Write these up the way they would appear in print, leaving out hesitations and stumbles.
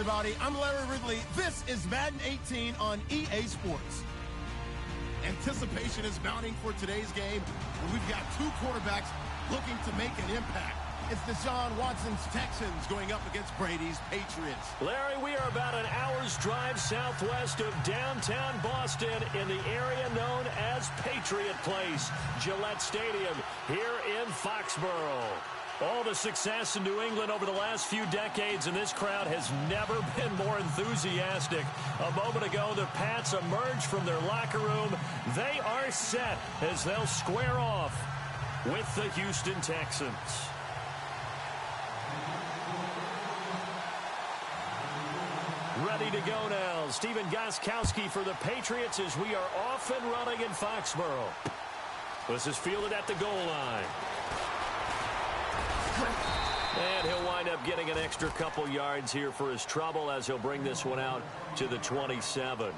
everybody. I'm Larry Ridley. This is Madden 18 on EA Sports. Anticipation is mounting for today's game, where we've got two quarterbacks looking to make an impact. It's Deshaun Watson's Texans going up against Brady's Patriots. Larry, we are about an hour's drive southwest of downtown Boston in the area known as Patriot Place, Gillette Stadium, here in Foxborough. All the success in New England over the last few decades, and this crowd has never been more enthusiastic. A moment ago, the Pats emerged from their locker room. They are set as they'll square off with the Houston Texans. Ready to go now. Stephen Gostkowski for the Patriots as we are off and running in Foxborough. This is fielded at the goal line. And he'll wind up getting an extra couple yards here for his trouble as he'll bring this one out to the 27.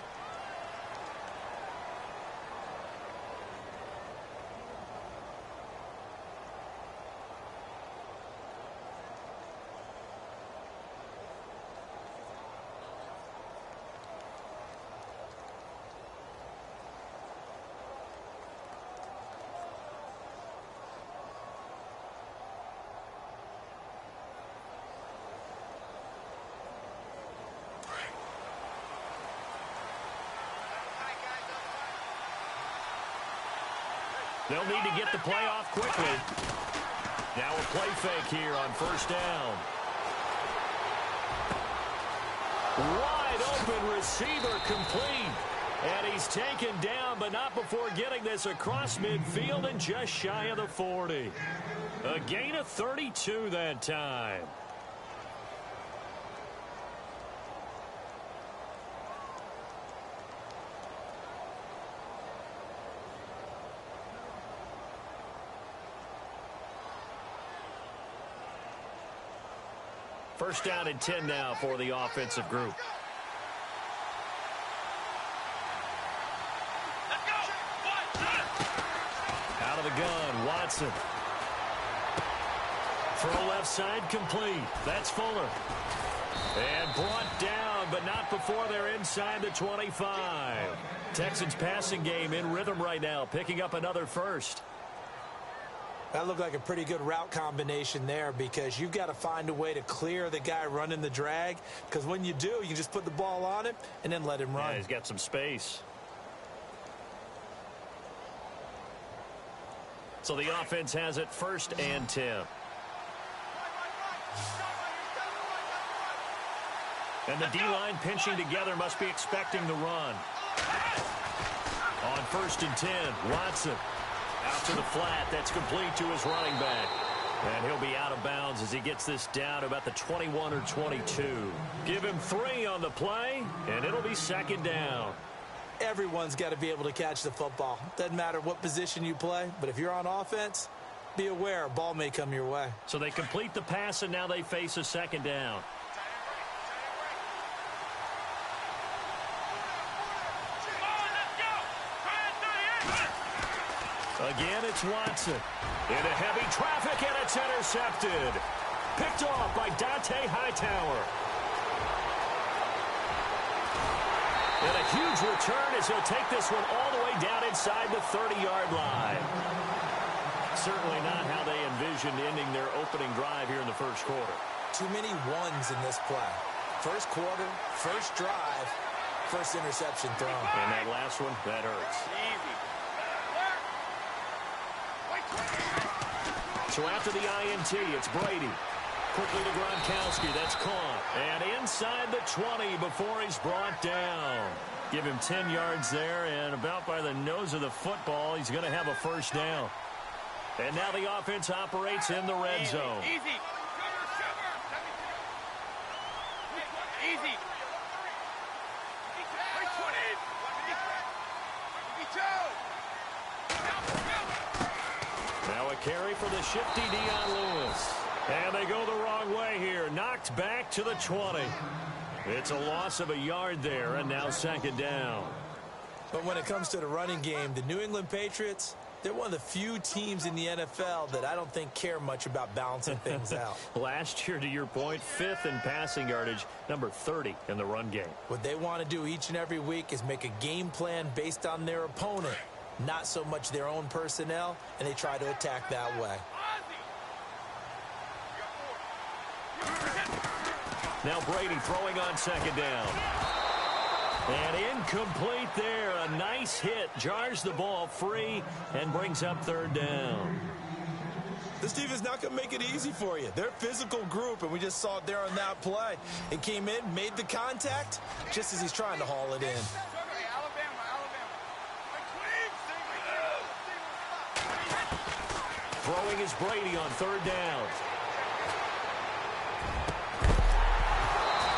They'll need to get the play off quickly. Now a play fake here on first down. Wide open receiver complete. And he's taken down, but not before getting this across midfield and just shy of the 40. A gain of 32 that time. First down and 10 now for the offensive group. Out of the gun, Watson. Throw left side complete. That's Fuller. And brought down, but not before they're inside the 25. Texans passing game in rhythm right now, picking up another first. That looked like a pretty good route combination there because you've got to find a way to clear the guy running the drag, because when you do, you just put the ball on him and then let him run. Yeah, he's got some space. So the offense has it first and 10. And the D-line pinching together must be expecting the run. On first and 10, Watson. Out to the flat. That's complete to his running back. And he'll be out of bounds as he gets this down to about the 21 or 22. Give him 3 on the play, and it'll be second down. Everyone's got to be able to catch the football. Doesn't matter what position you play, but if you're on offense, be aware a ball may come your way. So they complete the pass, and now they face a second down. Again, it's Watson. Into heavy traffic, and it's intercepted. Picked off by Dante Hightower. And a huge return as he'll take this one all the way down inside the 30-yard line. Certainly not how they envisioned ending their opening drive here in the first quarter. Too many ones in this play. First quarter, first drive, first interception thrown. And that last one, that hurts. So after the INT, it's Brady. Quickly to Gronkowski. That's caught. And inside the 20 before he's brought down. Give him 10 yards there, and about by the nose of the football, he's going to have a first down. And now the offense operates in the red zone. Easy. Now a carry for the shifty Dion Lewis. And they go the wrong way here. Knocked back to the 20. It's a loss of a yard there, and now second down. But when it comes to the running game, the New England Patriots, They're one of the few teams in the NFL that I don't think care much about balancing things out. Last year, to your point, 5th in passing yardage, number 30 in the run game. What they want to do each and every week is make a game plan based on their opponent, not so much their own personnel, and they try to attack that way. Now Brady throwing on 2nd down. And incomplete there. A nice hit. Jars the ball free and brings up 3rd down. This defense is not going to make it easy for you. They're a physical group, and we just saw it there on that play. It came in, made the contact, just as he's trying to haul it in. Throwing is Brady on 3rd down.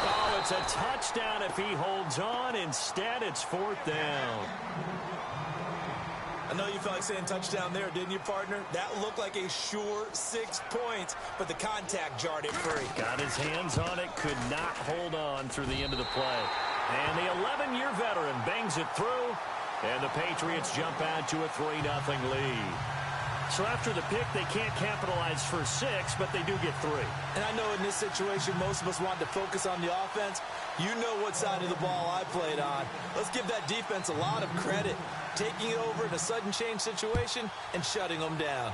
Oh, it's a touchdown if he holds on. Instead, it's 4th down. I know you felt like saying touchdown there, didn't you, partner? That looked like a sure 6 points, but the contact jarred it free. Got his hands on it, could not hold on through the end of the play. And the 11-year veteran bangs it through, and the Patriots jump out to a 3-0 lead. So after the pick, they can't capitalize for 6, but they do get 3. And I know in this situation, most of us want to focus on the offense. You know what side of the ball I played on. Let's give that defense a lot of credit, taking it over in a sudden change situation and shutting them down.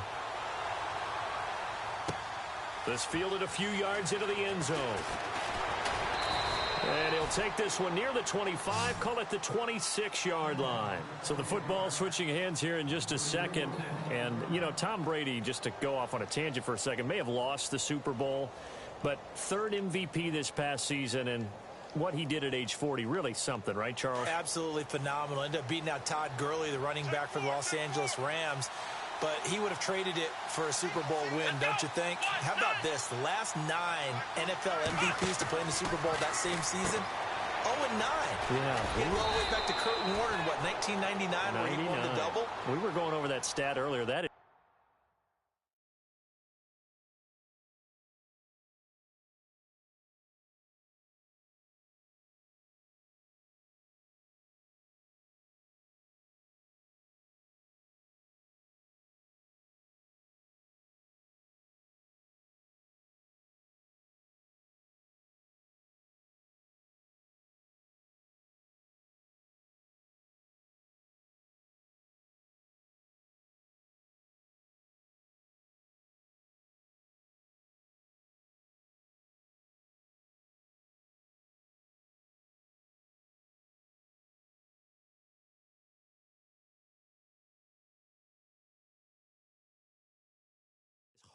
This fielded a few yards into the end zone. And he'll take this one near the 25, call it the 26-yard line. So the football switching hands here in just a second. And, you know, Tom Brady, just to go off on a tangent for a second, may have lost the Super Bowl, but 3rd MVP this past season, and what he did at age 40, really something, right, Charles? Absolutely phenomenal. Ended up beating out Todd Gurley, the running back for the Los Angeles Rams. But he would have traded it for a Super Bowl win, don't you think? How about this? The last 9 NFL MVPs to play in the Super Bowl that same season, 0-9. Yeah. He went all the way back to Kurt Warner in, what, 1999, where he won the double? We were going over that stat earlier. That is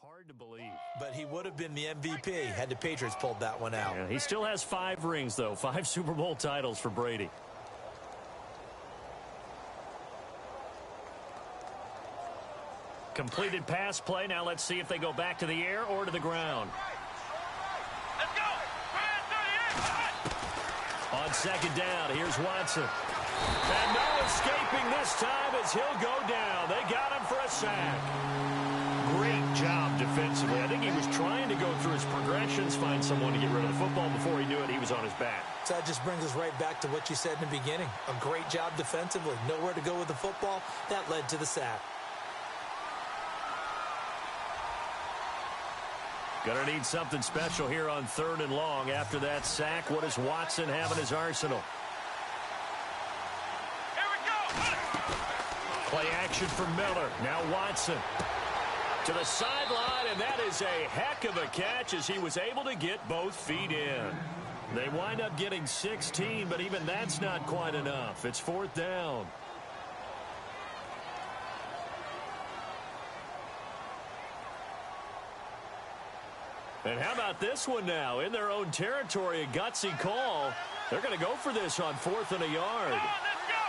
hard to believe. But he would have been the MVP had the Patriots pulled that one out. Yeah, he still has 5 rings, though. 5 Super Bowl titles for Brady. Completed pass play. Now let's see if they go back to the air or to the ground. Let's go! On 2nd down, here's Watson. And no escaping this time as he'll go down. They got him for a sack. Great job defensively. I think he was trying to go through his progressions, find someone to get rid of the football. Before he knew it, he was on his back. So that just brings us right back to what you said in the beginning. A great job defensively. Nowhere to go with the football. That led to the sack. Gonna need something special here on 3rd and long. After that sack, what does Watson have in his arsenal? Here we go! Play action for Miller. Now Watson to the sideline, and that is a heck of a catch as he was able to get both feet in. They wind up getting 16, but even that's not quite enough. It's 4th down. And how about this one now? In their own territory, a gutsy call. They're going to go for this on 4th and a yard. Let's go!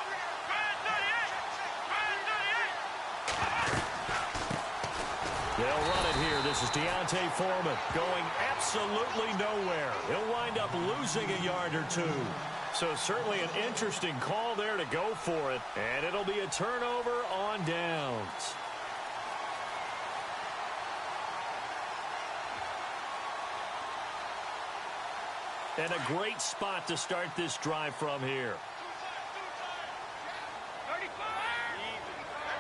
They'll run it here. This is Deontay Foreman going absolutely nowhere. He'll wind up losing a yard or 2. So certainly an interesting call there to go for it. And it'll be a turnover on downs. And a great spot to start this drive from here. 35!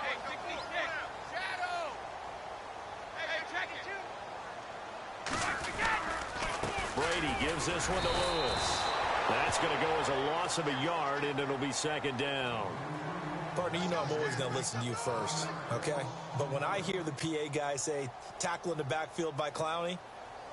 Hey, 66! Brady gives this one to Lewis. That's going to go as a loss of a yard, and it'll be second down. Partner, you know I'm always going to listen to you first, okay? But when I hear the PA guy say, tackle in the backfield by Clowney,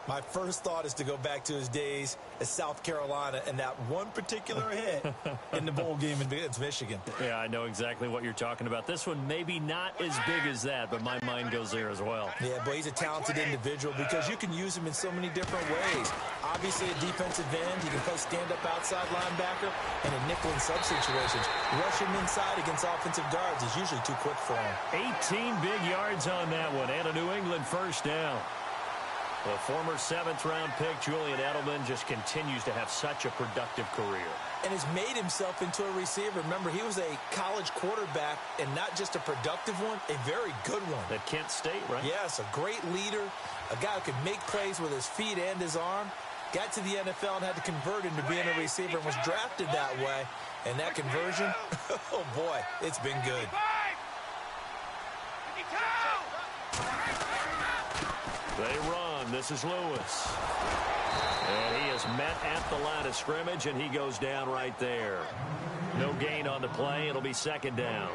my first thought is to go back to his days at South Carolina and that one particular hit in the bowl game against Michigan. Yeah, I know exactly what you're talking about. This one maybe not as big as that, but my mind goes there as well. Yeah, but he's a talented individual because you can use him in so many different ways. Obviously, a defensive end. He can play stand-up outside linebacker and a nickel in sub situations. Rush him inside against offensive guards is usually too quick for him. 18 big yards on that one, and a New England first down. The former 7th-round pick, Julian Edelman, just continues to have such a productive career. And has made himself into a receiver. Remember, he was a college quarterback, and not just a productive one, a very good one. At Kent State, right? Yes, a great leader, a guy who could make plays with his feet and his arm. Got to the NFL and had to convert into being a receiver and was drafted that way. And that conversion, oh boy, it's been good. They run. This is Lewis. And he is met at the line of scrimmage, and he goes down right there. No gain on the play. It'll be second down.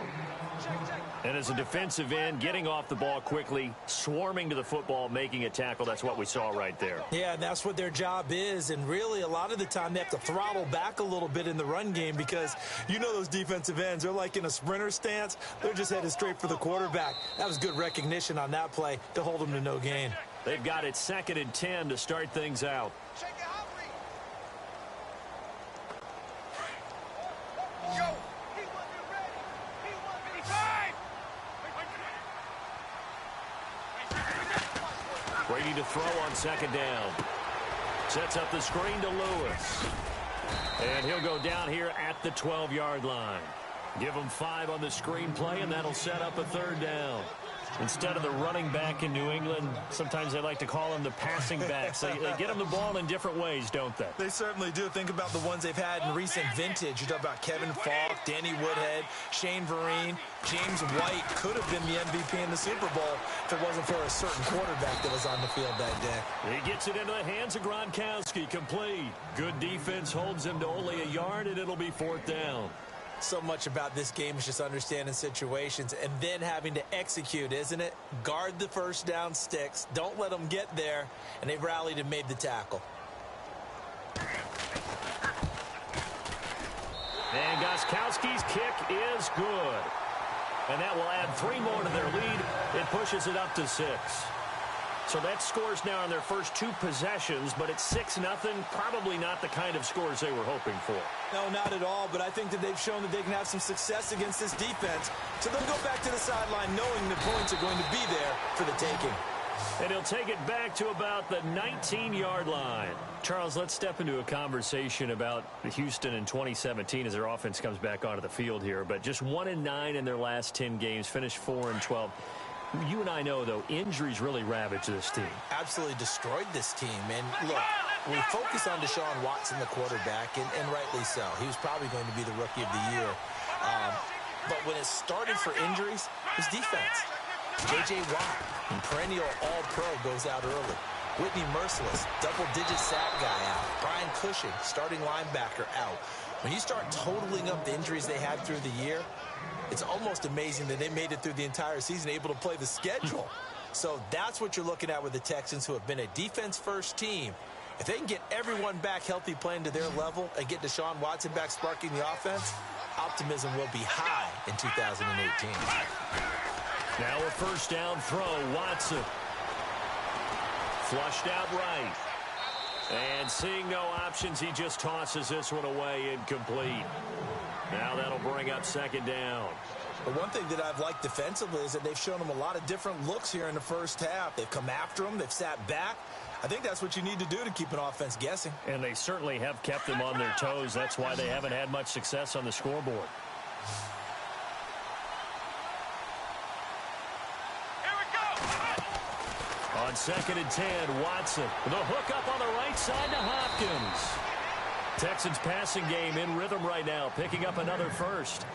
And as a defensive end, getting off the ball quickly, swarming to the football, making a tackle, that's what we saw right there. Yeah, and that's what their job is. And really, a lot of the time, they have to throttle back a little bit in the run game because you know those defensive ends, they're like in a sprinter stance. They're just headed straight for the quarterback. That was good recognition on that play to hold them to no gain. They've got it 2nd and 10 to start things out. Brady to throw on 2nd down. Sets up the screen to Lewis. And he'll go down here at the 12-yard line. Give him 5 on the screen play, and that'll set up a 3rd down. Instead of the running back in New England, sometimes they like to call them the passing backs. They get them the ball in different ways, don't they? They certainly do. Think about the ones they've had in recent vintage. You talk about Kevin Falk, Danny Woodhead, Shane Vereen, James White could have been the MVP in the Super Bowl if it wasn't for a certain quarterback that was on the field that day. He gets it into the hands of Gronkowski, complete. Good defense holds him to only a yard, and it'll be 4th down. So much about this game is just understanding situations and then having to execute, isn't it? Guard the first down sticks. Don't let them get there. And they've rallied and made the tackle. And Gostkowski's kick is good. And that will add 3 more to their lead. It pushes it up to 6. So that scores now on their first 2 possessions, but it's 6-0. Probably not the kind of scores they were hoping for. No, not at all, but I think that they've shown that they can have some success against this defense. So they'll go back to the sideline knowing the points are going to be there for the taking. And he'll take it back to about the 19-yard line. Charles, let's step into a conversation about Houston in 2017 as their offense comes back onto the field here. But just 1-9 in their last 10 games, finished 4-12. You and I know, though, injuries really ravage this team. Absolutely destroyed this team. And, look, we focus on Deshaun Watson, the quarterback, and rightly so. He was probably going to be the rookie of the year. But when it started for injuries, it was defense. J.J. Watt, perennial all-pro, goes out early. Whitney Merciless, double-digit sack guy out. Brian Cushing, starting linebacker, out. When you start totaling up the injuries they had through the year, it's almost amazing that they made it through the entire season able to play the schedule. So that's what you're looking at with the Texans, who have been a defense-first team. If they can get everyone back healthy playing to their level and get Deshaun Watson back sparking the offense, optimism will be high in 2018. Now a first down throw, Watson. Flushed out right. And seeing no options, he just tosses this one away incomplete. Now that'll bring up 2nd down. But one thing that I've liked defensively is that they've shown them a lot of different looks here in the first half. They've come after them. They've sat back. I think that's what you need to do to keep an offense guessing. And they certainly have kept them on their toes. That's why they haven't had much success on the scoreboard. Here we go. On 2nd and 10, Watson. The hook up on the right side to Hopkins. Texans passing game in rhythm right now, picking up another first.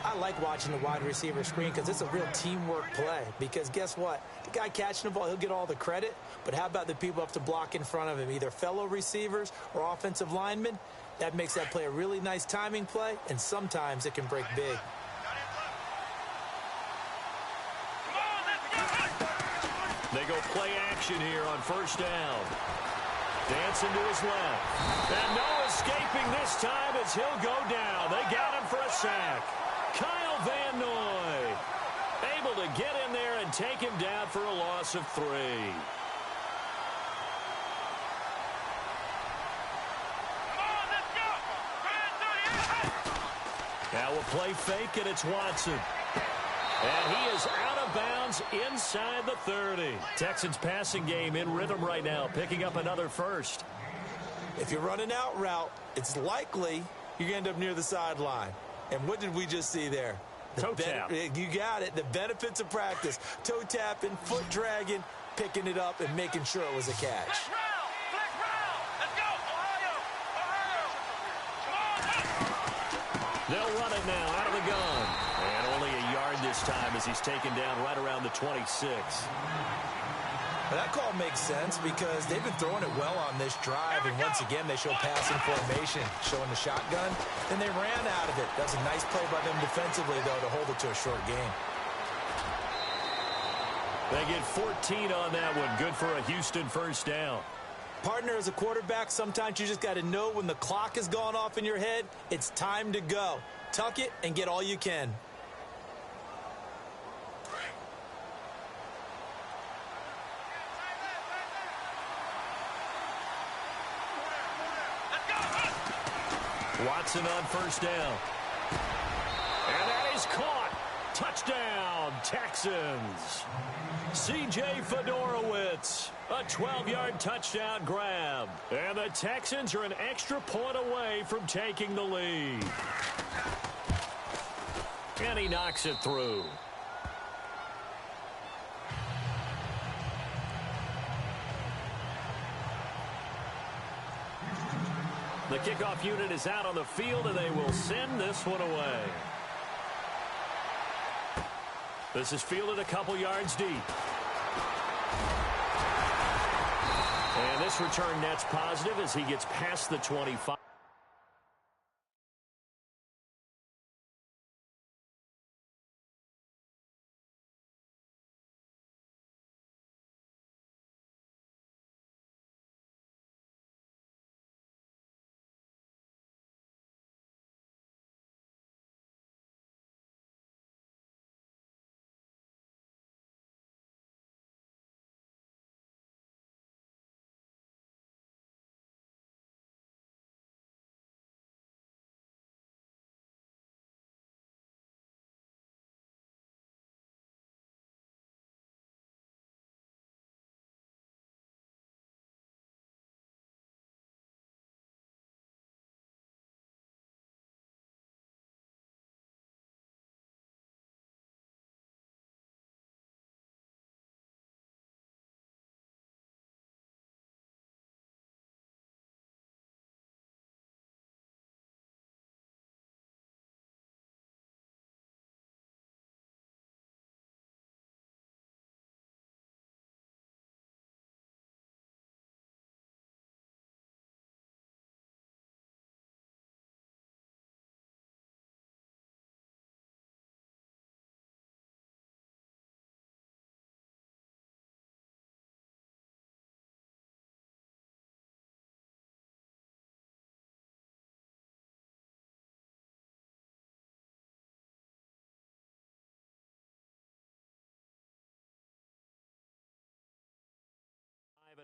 I like watching the wide receiver screen because it's a real teamwork play. Because guess what? The guy catching the ball, he'll get all the credit. But how about the people up to block in front of him, either fellow receivers or offensive linemen? That makes that play a really nice timing play, and sometimes it can break big. They go play action here on first down. Dancing to his left. And no escaping this time as he'll go down. They got him for a sack. Kyle Van Noy able to get in there and take him down for a loss of 3. Now we'll play fake, and it's Watson. And he is out of bounds inside the 30. Texans passing game in rhythm right now, picking up another first. If you're running out route, it's likely you're going to end up near the sideline. And what did we just see there? Toe tap. You got it. The benefits of practice. Toe tapping, foot dragging, picking it up, and making sure it was a catch. Flex round. Let's go. Ohio. They'll run it now out of the gun. And only a yard this time as he's taken down right around the 26. Well, that call makes sense because they've been throwing it well on this drive, and once again they show passing formation, showing the shotgun, and they ran out of it. That was a nice play by them defensively, though, to hold it to a short game. They get 14 on that one. Good for a Houston first down. Partner, as a quarterback, sometimes you just got to know when the clock has gone off in your head, it's time to go. Tuck it and get all you can. Watson on first down. And that is caught. Touchdown, Texans. C.J. Fedorowicz, a 12-yard touchdown grab. And the Texans are an extra point away from taking the lead. And he knocks it through. The kickoff unit is out on the field, and they will send this one away. This is fielded a couple yards deep. And this return net's positive as he gets past the 25.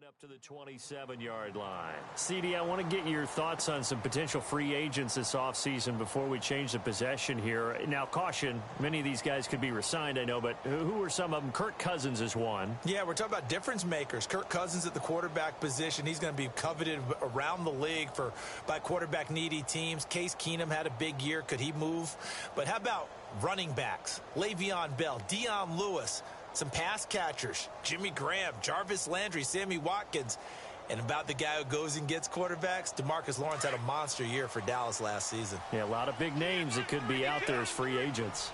Up to the 27-yard line. CD, I want to get your thoughts on some potential free agents this offseason before we change the possession here. Now, caution, many of these guys could be re-signed, I know, but who are some of them? Kirk Cousins is one. Yeah, we're talking about difference makers. Kirk Cousins at the quarterback position. He's going to be coveted around the league by quarterback-needy teams. Case Keenum had a big year. Could he move? But how about running backs? Le'Veon Bell, Dion Lewis, some pass catchers, Jimmy Graham, Jarvis Landry, Sammy Watkins. And about the guy who goes and gets quarterbacks, DeMarcus Lawrence had a monster year for Dallas last season. Yeah, a lot of big names that could be out there as free agents.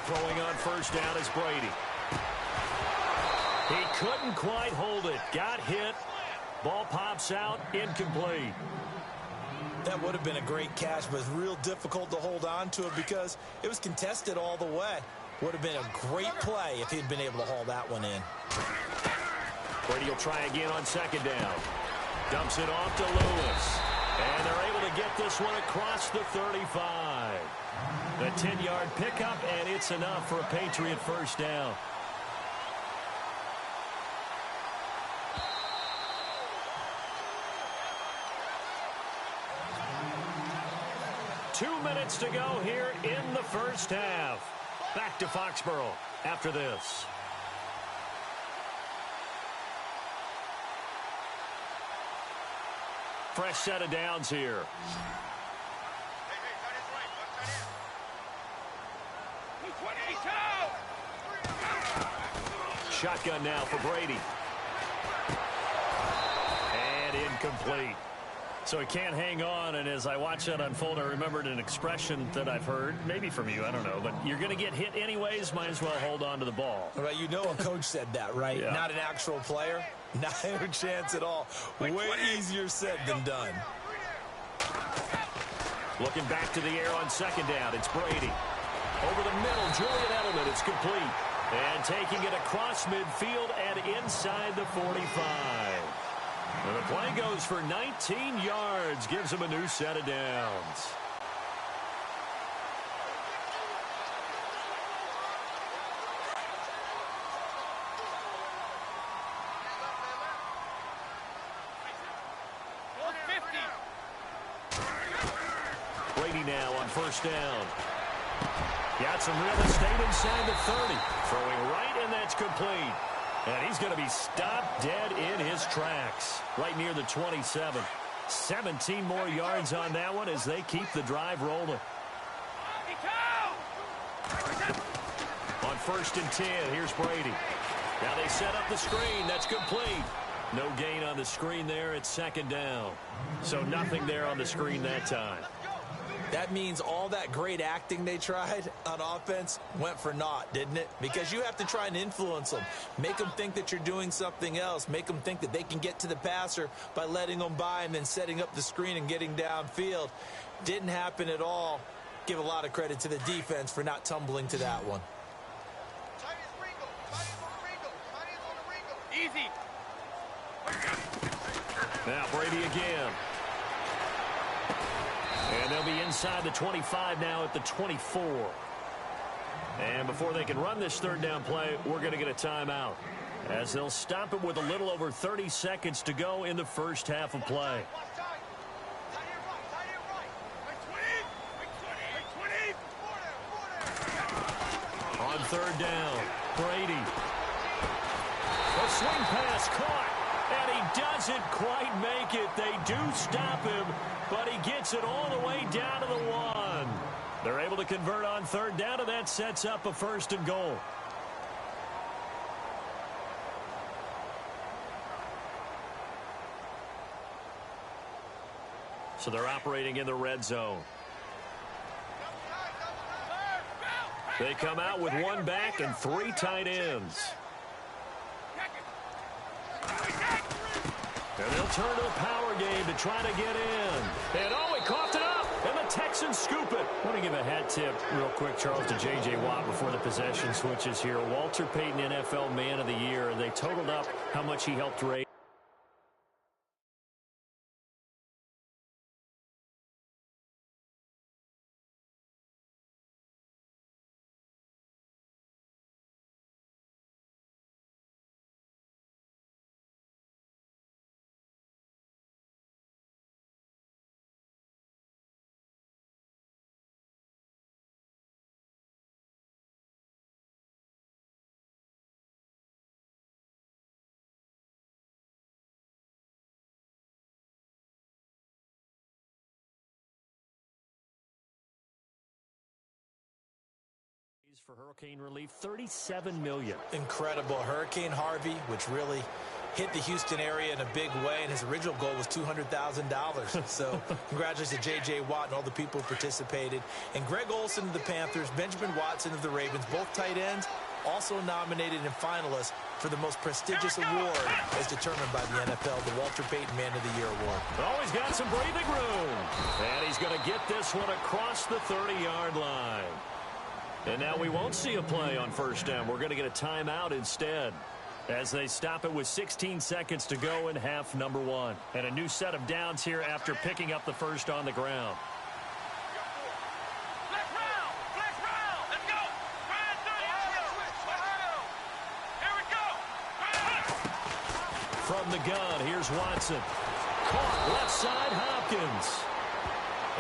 Throwing on first down is Brady. He couldn't quite hold it. Got hit. Ball pops out. Incomplete. That would have been a great catch, but it's real difficult to hold on to it because it was contested all the way. Would have been a great play if he'd been able to haul that one in. Brady will try again on second down. Dumps it off to Lewis. And they're able to get this one across the 35. The 10-yard pickup, and it's enough for a Patriot first down. Two minutes to go here in the first half. Back to Foxborough after this. Fresh set of downs here. Shotgun now for Brady. And incomplete. So he can't hang on, and as I watch that unfold, I remembered an expression that I've heard, maybe from you, I don't know, but you're going to get hit anyways, might as well hold on to the ball. Right, you know a coach said that, right? Yeah. Not an actual player. Not a chance at all. Way easier said than done. Looking back to the air on second down, it's Brady. Over the middle, Julian Edelman, it's complete. And taking it across midfield and inside the 45. And the play goes for 19 yards, gives him a new set of downs. Brady now on first down. Got some real estate inside the 30. Throwing right, and that's complete. And he's going to be stopped dead in his tracks. Right near the 27. 17 more yards on that one as they keep the drive rolling. On first and 10, here's Brady. Now they set up the screen. That's complete. No gain on the screen there. It's second down. So nothing there on the screen that time. That means all that great acting they tried on offense went for naught, didn't it? Because you have to try and influence them. Make them think that you're doing something else. Make them think that they can get to the passer by letting them by and then setting up the screen and getting downfield. Didn't happen at all. Give a lot of credit to the defense for not tumbling to that one. Easy. Now Brady again. And they'll be inside the 25 now at the 24. And before they can run this third down play, we're going to get a timeout, as they'll stop it with a little over 30 seconds to go in the first half of play. On third down, Brady. A swing pass caught. And he doesn't quite make it. They do stop him, but he gets it all the way down to the 1. They're able to convert on third down, and that sets up a first and goal. So they're operating in the red zone. They come out with one back and 3 tight ends. And they'll turn to the power game to try to get in. And oh, he coughed it up, and the Texans scoop it. I want to give a hat tip real quick, Charles, to J.J. Watt before the possession switches here. Walter Payton, NFL Man of the Year. They totaled up how much he helped raise. For hurricane relief, $37 million. Incredible. Hurricane Harvey, which really hit the Houston area in a big way, and his original goal was $200,000. So congratulations to J.J. Watt and all the people who participated. And Greg Olsen of the Panthers, Benjamin Watson of the Ravens, both tight ends, also nominated and finalists for the most prestigious award as determined by the NFL, the Walter Payton Man of the Year Award. Oh, he's got some breathing room. And he's going to get this one across the 30-yard line. And now we won't see a play on first down. We're going to get a timeout instead as they stop it with 16 seconds to go in half number one. And a new set of downs here after picking up the first on the ground. Flex round, let's go. Ryan 30. Here we go. From the gun, here's Watson. Caught left side, Hopkins.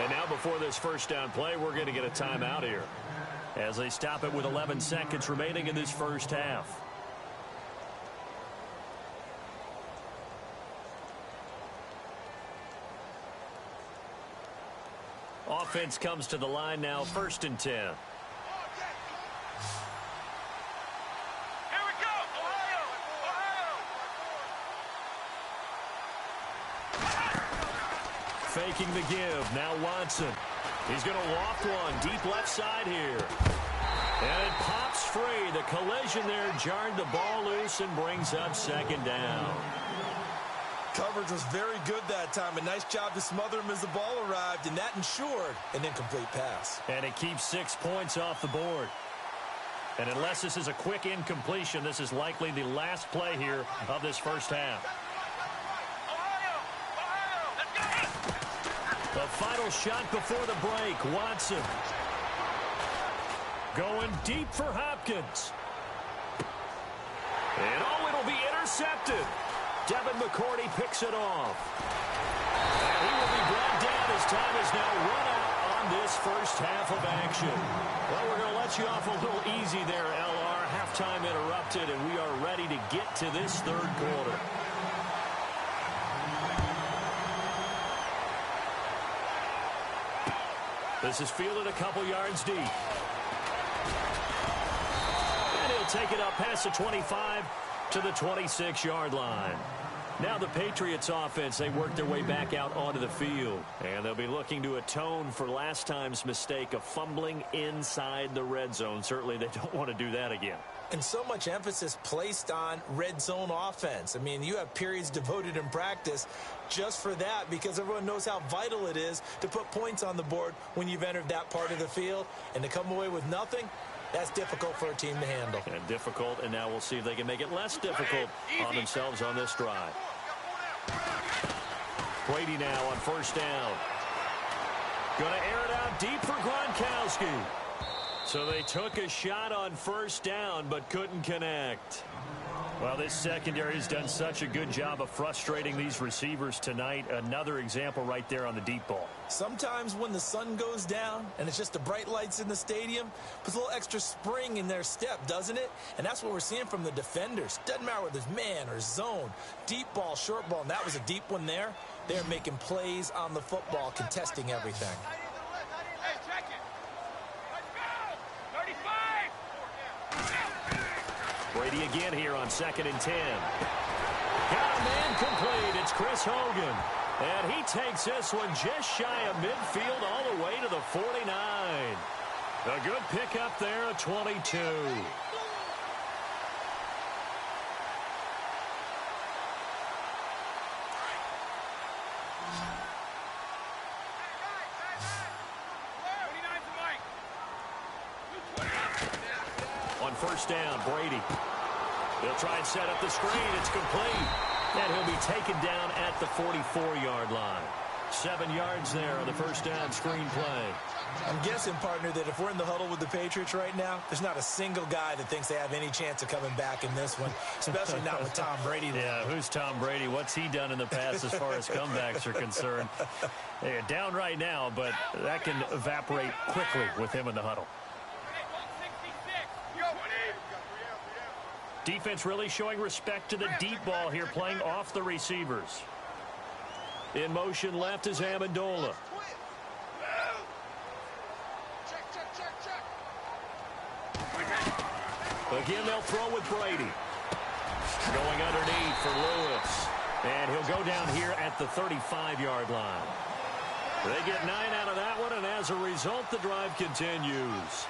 And now before this first down play, we're going to get a timeout here as they stop it with 11 seconds remaining in this first half. Offense comes to the line now, 1st and 10. Here we go. Ohio. Faking the give. Now Watson. He's going to loft one deep left side here. And it pops free. The collision there jarred the ball loose and brings up 2nd down. Coverage was very good that time. A nice job to smother him as the ball arrived, and that ensured an incomplete pass. And it keeps 6 points off the board. And unless this is a quick incompletion, this is likely the last play here of this first half. Ohio, let's go. The final shot before the break, Watson. Going deep for Hopkins. And it'll be intercepted. Devin McCourty picks it off. And he will be brought down as time is now run out on this first half of action. Well, we're going to let you off a little easy there, LR. Halftime interrupted, and we are ready to get to this 3rd quarter. This is fielded a couple yards deep. And he'll take it up past the 25 to the 26-yard line. Now the Patriots offense, they work their way back out onto the field. And they'll be looking to atone for last time's mistake of fumbling inside the red zone. Certainly they don't want to do that again. And so much emphasis placed on red zone offense. I mean, you have periods devoted in practice just for that because everyone knows how vital it is to put points on the board when you've entered that part of the field. And to come away with nothing, that's difficult for a team to handle. And difficult, and now we'll see if they can make it less difficult on themselves on this drive. Brady now on first down. Going to air it out deep for Gronkowski. So they took a shot on first down, but couldn't connect. Well, this secondary has done such a good job of frustrating these receivers tonight. Another example right there on the deep ball. Sometimes when the sun goes down and it's just the bright lights in the stadium, puts a little extra spring in their step, doesn't it? And that's what we're seeing from the defenders. Doesn't matter whether it's man or zone, deep ball, short ball, and that was a deep one there. They're making plays on the football, contesting everything. Hey, check it. Let's go. 35. Brady again here on 2nd and 10. Got a man complete. It's Chris Hogan. And he takes this one just shy of midfield all the way to the 49. A good pickup there at 22. On first down, Brady. He'll try and set up the screen. It's complete. And he'll be taken down at the 44-yard line. 7 yards there on the first down screen play. I'm guessing, partner, that if we're in the huddle with the Patriots right now, there's not a single guy that thinks they have any chance of coming back in this one, especially not with Tom Brady. Yeah, who's Tom Brady? What's he done in the past as far as comebacks are concerned? Yeah, down right now, but that can evaporate quickly with him in the huddle. Defense really showing respect to the deep ball here, playing off the receivers. In motion left is Amendola. Again, they'll throw with Brady. Going underneath for Lewis. And he'll go down here at the 35-yard line. They get 9 out of that one, and as a result, the drive continues.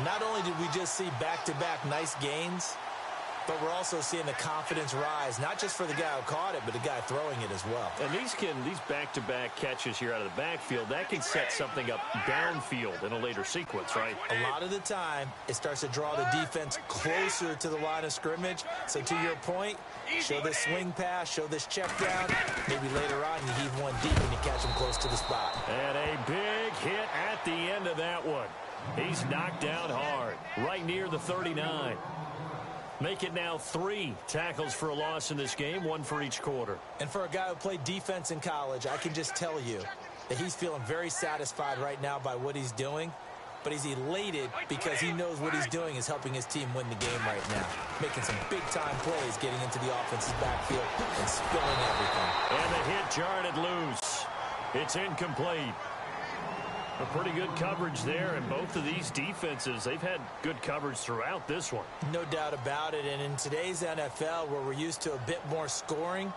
Not only did we just see back-to-back nice gains, but we're also seeing the confidence rise, not just for the guy who caught it, but the guy throwing it as well. And these back-to-back catches here out of the backfield, that can set something up downfield in a later sequence, right? A lot of the time, it starts to draw the defense closer to the line of scrimmage. So to your point, show this swing pass, show this check down. Maybe later on you heave one deep and you catch him close to the spot. And a big hit at the end of that one. He's knocked down hard, right near the 39. Make it now 3 tackles for a loss in this game, 1 for each quarter. And for a guy who played defense in college, I can just tell you that he's feeling very satisfied right now by what he's doing. But he's elated because he knows what he's doing is helping his team win the game right now. Making some big-time plays, getting into the offense's backfield and spilling everything. And the hit jarred it loose. It's incomplete. A pretty good coverage there, and both of these defenses, they've had good coverage throughout this one. No doubt about it, and in today's NFL, where we're used to a bit more scoring,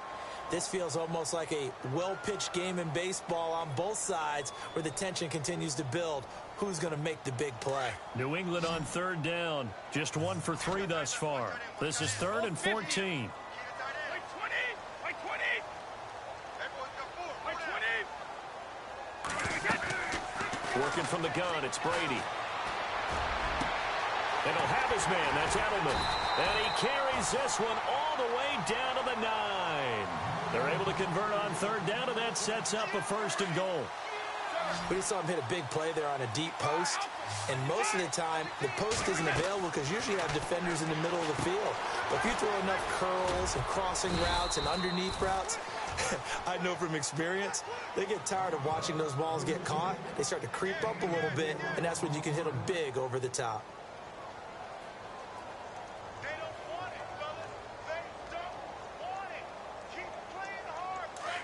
this feels almost like a well-pitched game in baseball on both sides where the tension continues to build. Who's going to make the big play? New England on 3rd down. Just 1 for 3 thus far. This is 3rd and 14. Working from the gun, it's Brady. And he'll have his man, that's Edelman. And he carries this one all the way down to the 9. They're able to convert on 3rd down, and that sets up a 1st and goal. We just saw him hit a big play there on a deep post. And most of the time, the post isn't available because usually you have defenders in the middle of the field. But if you throw enough curls and crossing routes and underneath routes, I know from experience, they get tired of watching those balls get caught. They start to creep up a little bit, and that's when you can hit them big over the top. They don't want it, fellas. They don't want it. Keep playing hard. Wait,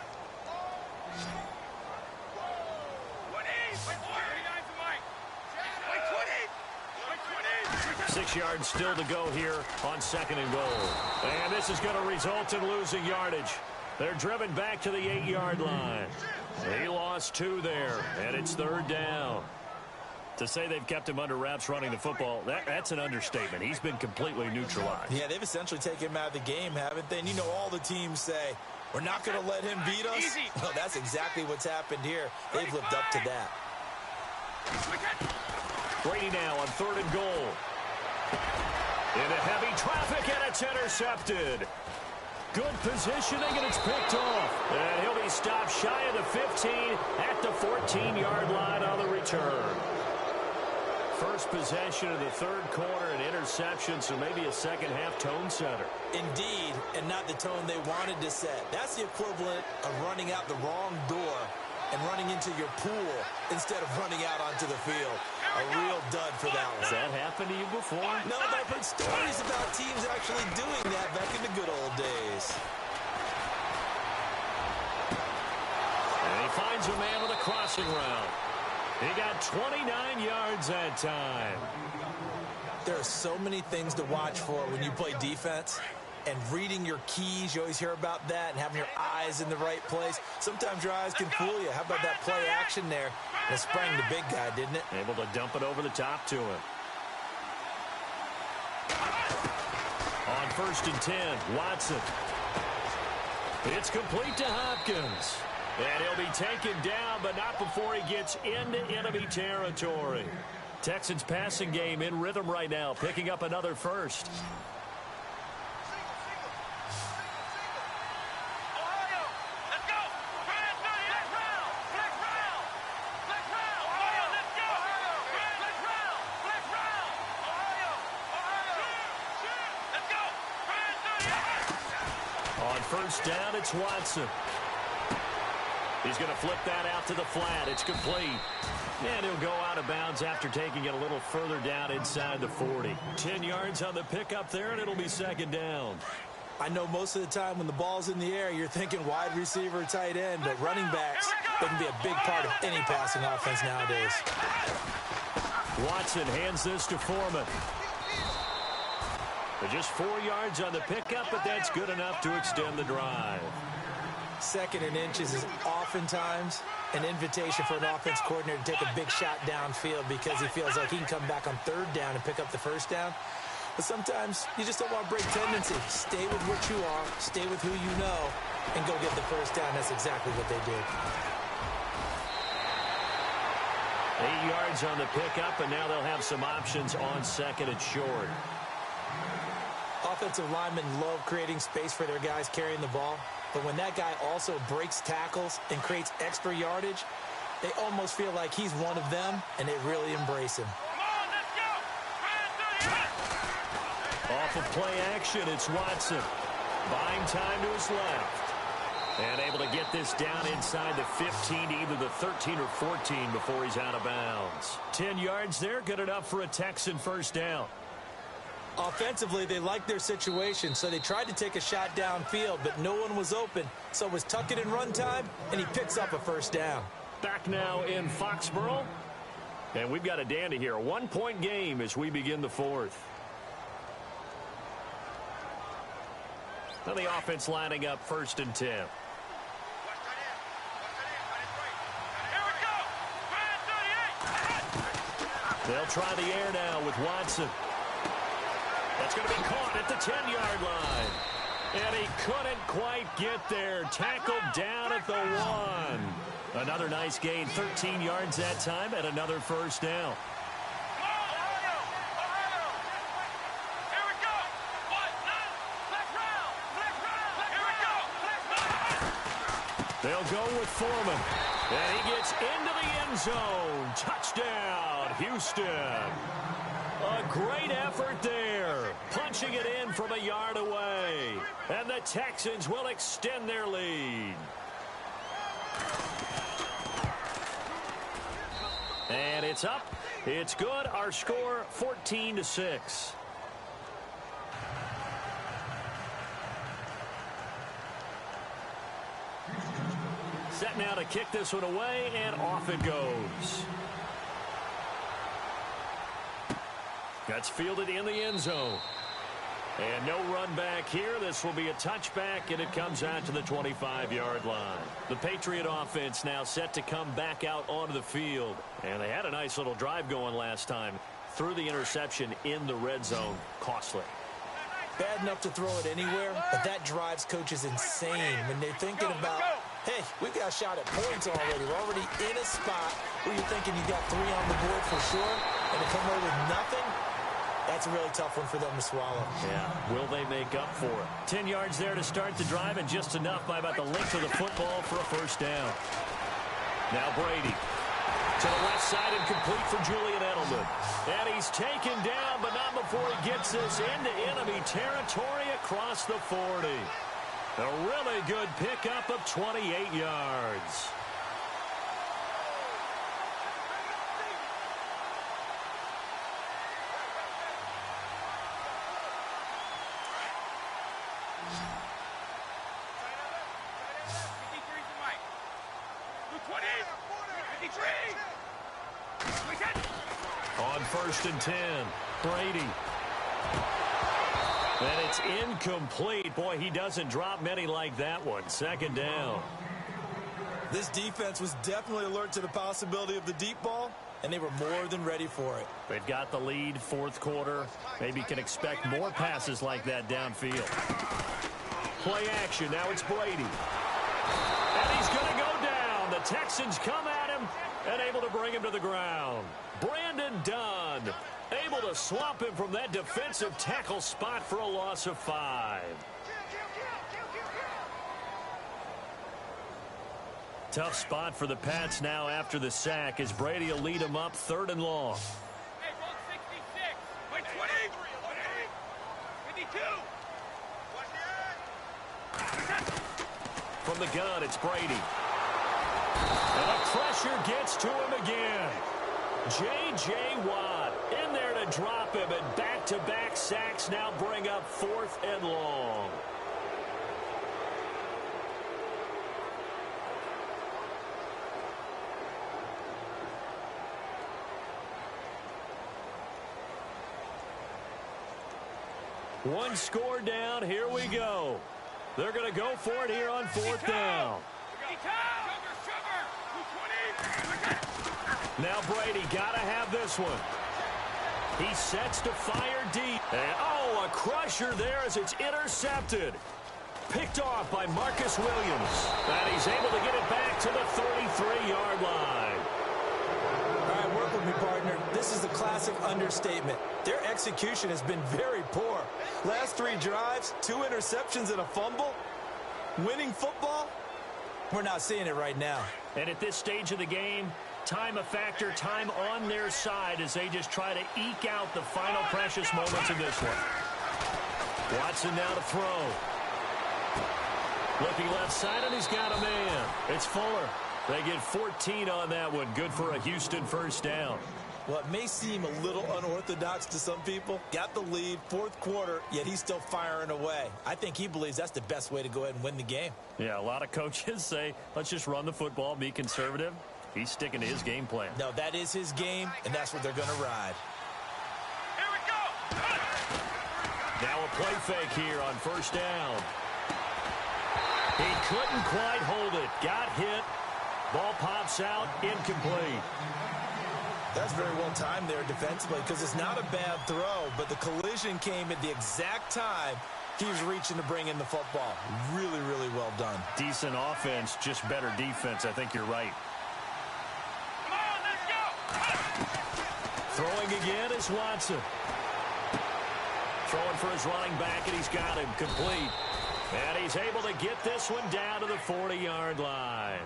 6 yards still to go here on 2nd and goal. And this is going to result in losing yardage. They're driven back to the 8-yard line. He lost 2 there, and it's 3rd down. To say they've kept him under wraps running the football, that's an understatement. He's been completely neutralized. Yeah, they've essentially taken him out of the game, haven't they? And you know all the teams say, we're not going to let him beat us. Well, that's exactly what's happened here. They've lived up to that. Brady now on 3rd and goal. Into heavy traffic, and it's intercepted. Good positioning, and it's picked off. And he'll be stopped shy of the 15 at the 14-yard line on the return. First possession of the 3rd quarter, an interception, so maybe a second-half tone setter. Indeed, and not the tone they wanted to set. That's the equivalent of running out the wrong door and running into your pool instead of running out onto the field. A real dud for that one. Has that happened to you before? No, but I've heard stories about teams actually doing that back in the good old days. And he finds a man with a crossing route. He got 29 yards that time. There are so many things to watch for when you play defense. And reading your keys, you always hear about that, and having your eyes in the right place. Sometimes your eyes can fool you. How about that play action there? And it sprang the big guy, didn't it? Able to dump it over the top to him. On 1st and 10, Watson. It's complete to Hopkins. And he'll be taken down, but not before he gets into enemy territory. Texans passing game in rhythm right now, picking up another 1st. On 1st down, it's Watson. He's going to flip that out to the flat. It's complete. And he'll go out of bounds after taking it a little further down inside the 40. 10 yards on the pickup there, and it'll be 2nd down. I know most of the time when the ball's in the air, you're thinking wide receiver, tight end, but running backs, they can be a big part of any passing offense nowadays. Watson hands this to Foreman. But just 4 yards on the pickup, but that's good enough to extend the drive. 2nd and inches is oftentimes an invitation for an offense coordinator to take a big shot downfield because he feels like he can come back on 3rd down and pick up the 1st down. But sometimes you just don't want to break tendency. Stay with what you are, stay with who you know, and go get the 1st down. That's exactly what they did. 8 yards on the pickup, and now they'll have some options on 2nd and short. Offensive linemen love creating space for their guys carrying the ball, but when that guy also breaks tackles and creates extra yardage, they almost feel like he's one of them, and they really embrace him. Off of play action, it's Watson. Buying time to his left. And able to get this down inside the 15, either the 13 or 14 before he's out of bounds. 10 yards there, good enough for a Texan 1st down. Offensively, they liked their situation, so they tried to take a shot downfield, but no one was open. So it was tuck it and run time, and he picks up a 1st down. Back now in Foxborough. And we've got a dandy here. A 1-point game as we begin the 4th. Now the offense lining up 1st and 10. They'll try the air now with Watson. That's going to be caught at the 10-yard line. And he couldn't quite get there. Tackled down at the 1. Another nice gain, 13 yards that time, and another 1st down. They'll go with Foreman. And he gets into the end zone. Touchdown, Houston. A great effort there. Punching it in from a yard away. And the Texans will extend their lead. And it's up. It's good. Our score, 14-6. Set now to kick this one away, and off it goes. That's fielded in the end zone. And no run back here. This will be a touchback, and it comes out to the 25-yard line. The Patriot offense now set to come back out onto the field. And they had a nice little drive going last time. Threw the interception in the red zone. Costly. Bad enough to throw it anywhere, but that drives coaches insane when they're thinking about, hey, we've got a shot at points already. We're already in a spot where you're thinking you got 3 on the board for sure, and to come away with nothing, that's a really tough one for them to swallow. Yeah, will they make up for it? 10 yards there to start the drive, and just enough by about the length of the football for a 1st down. Now Brady. To the left side and complete for Julian Edelman. And he's taken down, but not before he gets this into enemy territory across the 40. A really good pickup of 28 yards. On 1st and 10, Brady. And it's incomplete. Boy, he doesn't drop many like that one. 2nd down. This defense was definitely alert to the possibility of the deep ball, and they were more than ready for it. They've got the lead, 4th quarter. Maybe can expect more passes like that downfield. Play action. Now it's Brady. And he's going to go down. The Texans come at him and able to bring him to the ground. Brandon Dunn able to swamp him from that defensive tackle spot for a loss of 5. Tough spot for the Pats now after the sack as Brady will lead them up 3rd and long. Hey, roll 66. Wait, 20. 52. From the gun, it's Brady. And the pressure gets to him again. J.J. Watt in there to drop him, and back-to-back sacks now bring up 4th and long. One score down. Here we go. They're going to go for it here on 4th down. Now Brady got to have this one. He sets to fire deep. And, oh, a crusher there as it's intercepted. Picked off by Marcus Williams. And he's able to get it back to the 33-yard line. All right, work with me, partner. This is a classic understatement. Their execution has been very poor. Last 3 drives, 2 interceptions and a fumble. Winning football? We're not seeing it right now. And at this stage of the game, time a factor, time on their side as they just try to eke out the final precious moments of this one. Watson now to throw. Looking left side, and he's got a man. It's Fuller. They get 14 on that one. Good for a Houston first down. Well, it may seem a little unorthodox to some people. Got the lead, 4th quarter, yet he's still firing away. I think he believes that's the best way to go ahead and win the game. Yeah, a lot of coaches say, let's just run the football, be conservative. He's sticking to his game plan. No, that is his game, and that's what they're going to ride. Here we go. Now a play fake here on 1st down. He couldn't quite hold it. Got hit. Ball pops out. Incomplete. That's very well timed there defensively because it's not a bad throw, but the collision came at the exact time he was reaching to bring in the football. Really, really well done. Decent offense, just better defense. I think you're right. Come on, let's go. Throwing again is Watson. Throwing for his running back, and he's got him complete. And he's able to get this one down to the 40-yard line.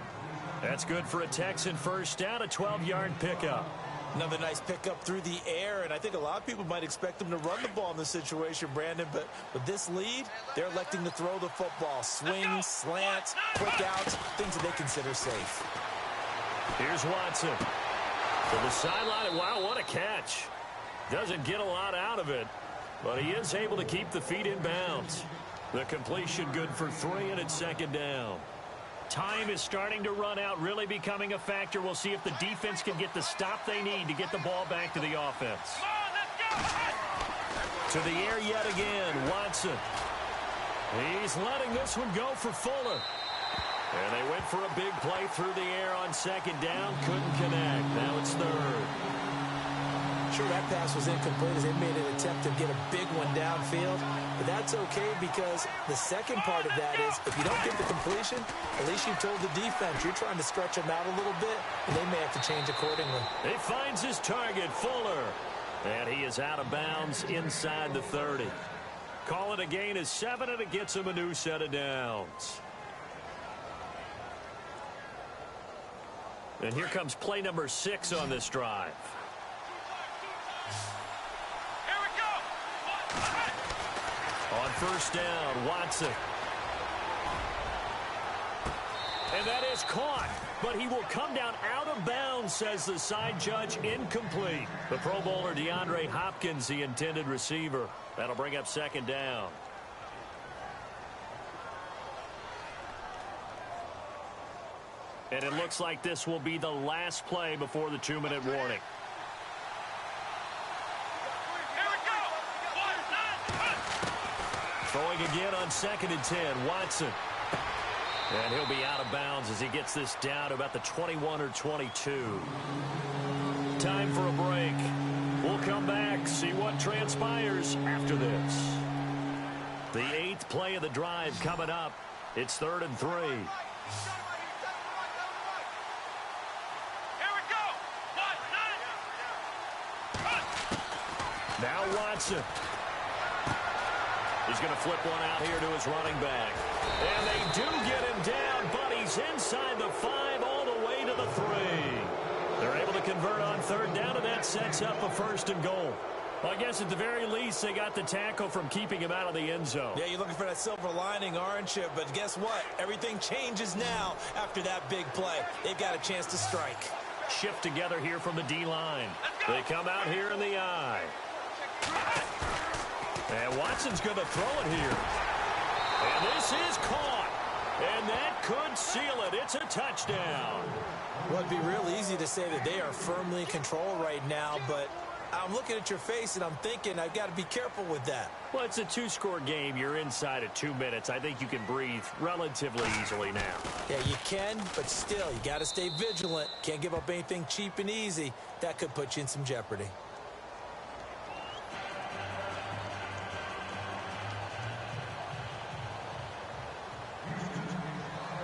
That's good for a Texan first down, a 12-yard pickup. Another nice pickup through the air, and I think a lot of people might expect them to run the ball in this situation, Brandon, but with this lead, they're electing to throw the football. Swings, slants, quick outs, things that they consider safe. Here's Watson. To the sideline, and wow, what a catch. Doesn't get a lot out of it, but he is able to keep the feet in bounds. The completion good for 3, and it's 2nd down. Time is starting to run out, really becoming a factor. We'll see if the defense can get the stop they need to get the ball back to the offense. Come on, let's go. To the air yet again, Watson. He's letting this one go for Fuller. And they went for a big play through the air on 2nd down. Couldn't connect. Now it's 3rd. Sure, that pass was incomplete as they made an attempt to get a big one downfield. But that's okay because the second part of that is if you don't get the completion, at least you've told the defense you're trying to stretch them out a little bit, and they may have to change accordingly. He finds his target, Fuller. And he is out of bounds inside the 30. Call it a gain of 7, and it gets him a new set of downs. And here comes play number 6 on this drive. Here we go. On 1st down, Watson. And that is caught, but he will come down out of bounds, says the side judge. Incomplete. The Pro Bowler DeAndre Hopkins, the intended receiver. That'll bring up 2nd down. And it looks like this will be the last play before the 2-minute warning. Throwing again on 2nd and 10, Watson. And he'll be out of bounds as he gets this down to about the 21 or 22. Time for a break. We'll come back, see what transpires after this. The 8th play of the drive coming up. It's 3rd and 3. Now Watson. He's going to flip one out here to his running back. And they do get him down, but he's inside the 5 all the way to the 3. They're able to convert on 3rd down, and that sets up a 1st and goal. Well, I guess at the very least, they got the tackle from keeping him out of the end zone. Yeah, you're looking for that silver lining, aren't you? But guess what? Everything changes now after that big play. They've got a chance to strike. Shift together here from the D-line. They come out here in the I. And Watson's going to throw it here. And this is caught. And that could seal it. It's a touchdown. Well, it'd be real easy to say that they are firmly in control right now, but I'm looking at your face, and I'm thinking I've got to be careful with that. Well, it's a two-score game. You're inside of 2 minutes. I think you can breathe relatively easily now. Yeah, you can, but still, you got to stay vigilant. Can't give up anything cheap and easy. That could put you in some jeopardy.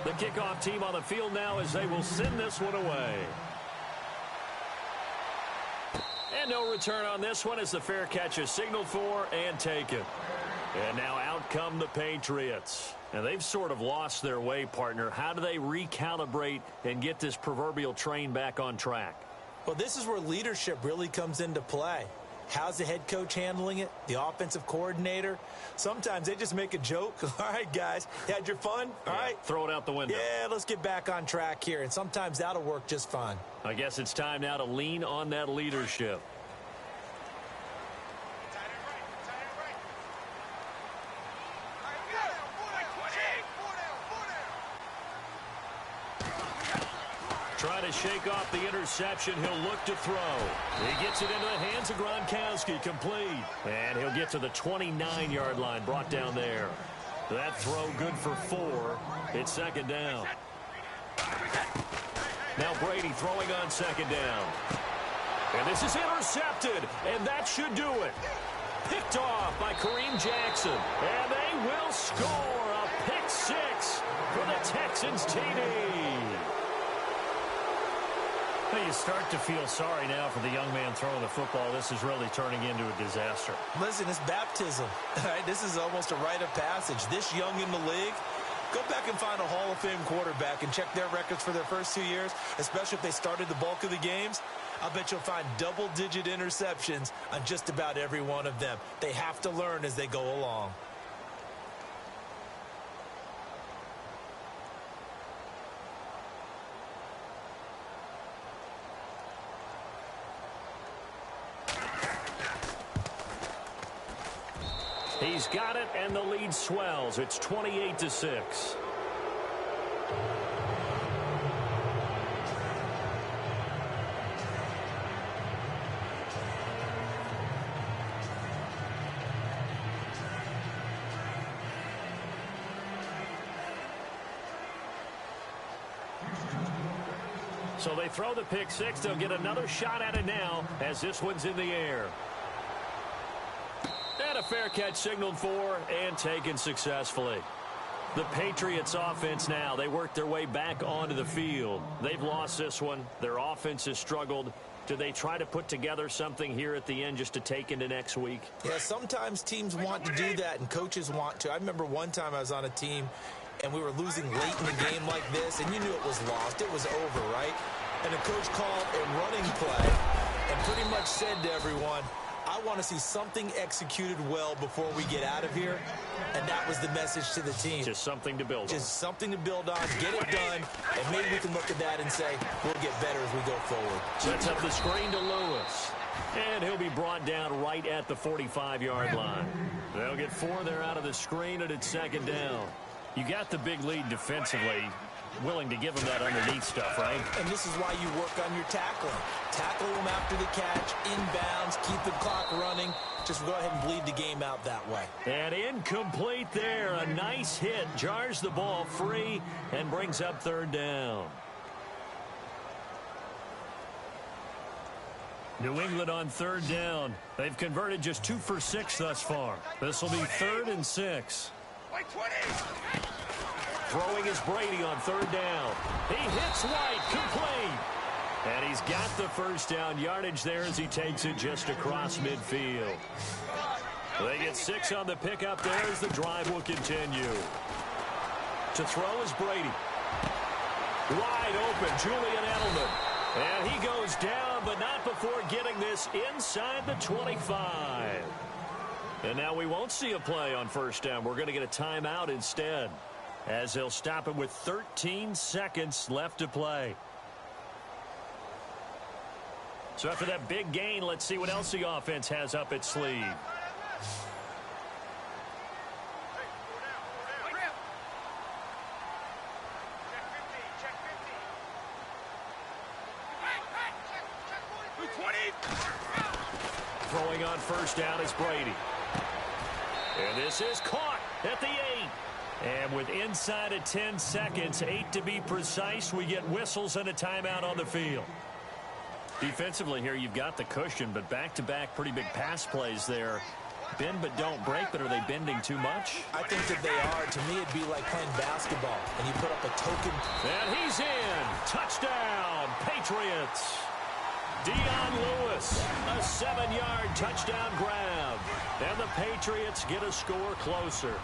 The kickoff team on the field now as they will send this one away. And no return on this one as the fair catch is signaled for and taken. And now out come the Patriots. And they've sort of lost their way, partner. How do they recalibrate and get this proverbial train back on track? Well, this is where leadership really comes into play. How's the head coach handling it? The offensive coordinator? Sometimes they just make a joke. All right, guys, you had your fun? All right. Throw it out the window. Yeah, let's get back on track here. And sometimes that'll work just fine. I guess it's time now to lean on that leadership. Trying to shake off the interception. He'll look to throw. He gets it into the hands of Gronkowski. Complete. And he'll get to the 29-yard line. Brought down there. That throw good for 4. It's second down. Now Brady throwing on second down. And this is intercepted. And that should do it. Picked off by Kareem Jackson. And they will score a pick 6 for the Texans TD. Well, you start to feel sorry now for the young man throwing the football. This is really turning into a disaster. Listen, it's baptism. All right, this is almost a rite of passage. This young in the league, go back and find a Hall of Fame quarterback and check their records for their first 2 years, especially if they started the bulk of the games. I bet you'll find double-digit interceptions on just about every one of them. They have to learn as they go along. He's got it, and the lead swells. It's 28-6. So they throw the pick 6. They'll get another shot at it now as this one's in the air. And a fair catch signaled for and taken successfully. The Patriots offense now, they work their way back onto the field. They've lost this one. Their offense has struggled. Do they try to put together something here at the end just to take into next week? Yeah, sometimes teams want to do that and coaches want to. I remember one time I was on a team and we were losing late in the game like this, and you knew it was lost. It was over, right? And the coach called a running play and pretty much said to everyone, I want to see something executed well before we get out of here. And that was the message to the team. Just something to build on. Just something to build on, get it done, and maybe we can look at that and say, we'll get better as we go forward. Sets up the screen to Lewis. And he'll be brought down right at the 45-yard line. They'll get 4 there out of the screen, and it's second down. You got the big lead defensively. Willing to give them that underneath stuff, right? And this is why you work on your tackling. Tackle them after the catch, inbounds, keep the clock running. Just go ahead and bleed the game out that way. And incomplete there. A nice hit. Jars the ball free and brings up third down. New England on third down. They've converted just 2 for 6 thus far. This will be 3rd and 6. Throwing is Brady on third down. He hits White, complete. And he's got the first down yardage there as he takes it just across midfield. They get 6 on the pickup there as the drive will continue. To throw is Brady. Wide open, Julian Edelman. And he goes down, but not before getting this inside the 25. And now we won't see a play on first down. We're going to get a timeout instead, as they'll stop it with 13 seconds left to play. So after that big gain, let's see what else the offense has up its sleeve. Throwing on first down is Brady. And this is caught at the 8. And with inside of 10 seconds, 8 to be precise, we get whistles and a timeout on the field. Defensively here, you've got the cushion, but back-to-back pretty big pass plays there. Bend but don't break, but are they bending too much? I think that they are. To me, it'd be like playing basketball, and you put up a token. And he's in. Touchdown, Patriots. Dion Lewis, a 7-yard touchdown grab. And the Patriots get a score closer.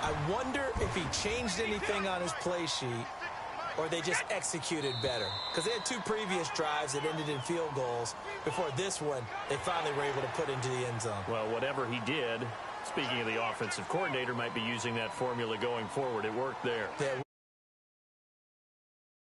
I wonder if he changed anything on his play sheet or they just executed better. Because they had 2 previous drives that ended in field goals. Before this one, they finally were able to put into the end zone. Well, whatever he did, speaking of the offensive coordinator, might be using that formula going forward. It worked there. Yeah.